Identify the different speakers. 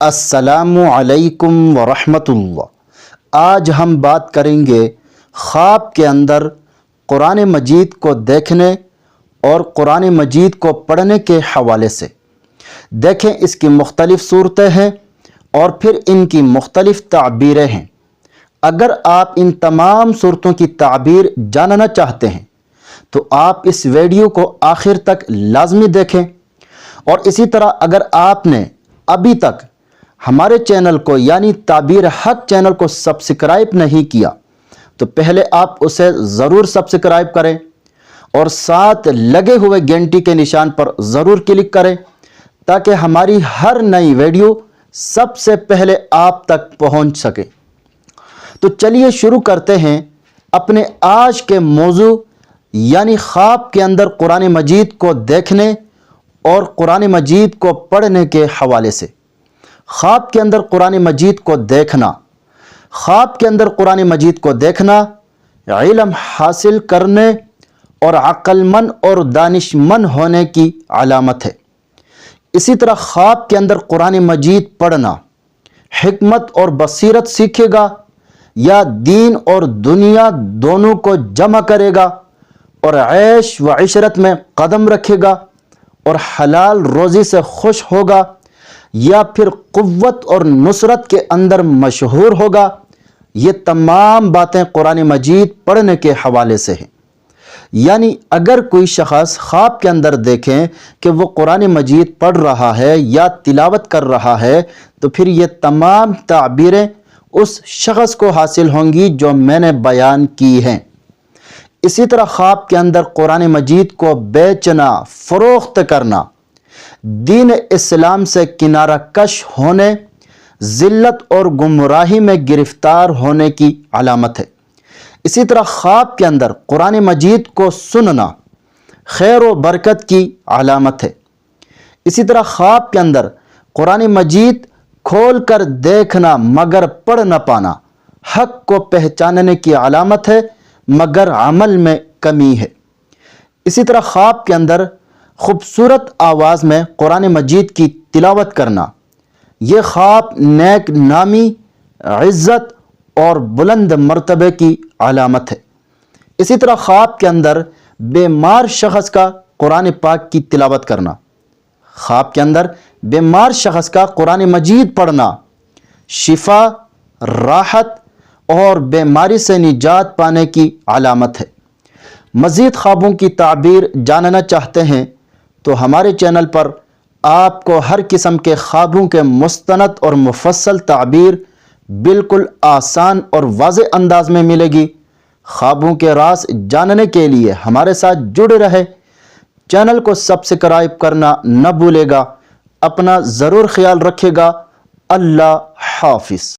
Speaker 1: السلام علیکم ورحمۃ اللہ۔ آج ہم بات کریں گے خواب کے اندر قرآن مجید کو دیکھنے اور قرآن مجید کو پڑھنے کے حوالے سے۔ دیکھیں، اس کی مختلف صورتیں ہیں اور پھر ان کی مختلف تعبیریں ہیں۔ اگر آپ ان تمام صورتوں کی تعبیر جاننا چاہتے ہیں تو آپ اس ویڈیو کو آخر تک لازمی دیکھیں، اور اسی طرح اگر آپ نے ابھی تک ہمارے چینل کو یعنی تعبیر حق چینل کو سبسکرائب نہیں کیا تو پہلے آپ اسے ضرور سبسکرائب کریں اور ساتھ لگے ہوئے گھنٹی کے نشان پر ضرور کلک کریں تاکہ ہماری ہر نئی ویڈیو سب سے پہلے آپ تک پہنچ سکے۔ تو چلیے شروع کرتے ہیں اپنے آج کے موضوع یعنی خواب کے اندر قرآن مجید کو دیکھنے اور قرآن مجید کو پڑھنے کے حوالے سے۔ خواب کے اندر قرآن مجید کو دیکھنا، خواب کے اندر قرآن مجید کو دیکھنا علم حاصل کرنے اور عقل مند اور دانش مند ہونے کی علامت ہے۔ اسی طرح خواب کے اندر قرآن مجید پڑھنا حکمت اور بصیرت سیکھے گا یا دین اور دنیا دونوں کو جمع کرے گا اور عیش و عشرت میں قدم رکھے گا اور حلال روزی سے خوش ہوگا یا پھر قوت اور نصرت کے اندر مشہور ہوگا۔ یہ تمام باتیں قرآن مجید پڑھنے کے حوالے سے ہیں۔ یعنی اگر کوئی شخص خواب کے اندر دیکھیں کہ وہ قرآن مجید پڑھ رہا ہے یا تلاوت کر رہا ہے تو پھر یہ تمام تعبیریں اس شخص کو حاصل ہوں گی جو میں نے بیان کی ہیں۔ اسی طرح خواب کے اندر قرآن مجید کو بیچنا، فروخت کرنا دین اسلام سے کنارہ کش ہونے، ذلت اور گمراہی میں گرفتار ہونے کی علامت ہے۔ اسی طرح خواب کے اندر قرآن مجید کو سننا خیر و برکت کی علامت ہے۔ اسی طرح خواب کے اندر قرآن مجید کھول کر دیکھنا مگر پڑھ نہ پانا حق کو پہچاننے کی علامت ہے مگر عمل میں کمی ہے۔ اسی طرح خواب کے اندر خوبصورت آواز میں قرآن مجید کی تلاوت کرنا، یہ خواب نیک نامی، عزت اور بلند مرتبے کی علامت ہے۔ اسی طرح خواب کے اندر بیمار شخص کا قرآن پاک کی تلاوت کرنا، خواب کے اندر بیمار شخص کا قرآن مجید پڑھنا شفا، راحت اور بیماری سے نجات پانے کی علامت ہے۔ مزید خوابوں کی تعبیر جاننا چاہتے ہیں تو ہمارے چینل پر آپ کو ہر قسم کے خوابوں کے مستند اور مفصل تعبیر بالکل آسان اور واضح انداز میں ملے گی۔ خوابوں کے راز جاننے کے لیے ہمارے ساتھ جڑے رہے، چینل کو سبسکرائب کرنا نہ بھولے گا۔ اپنا ضرور خیال رکھے گا۔ اللہ حافظ۔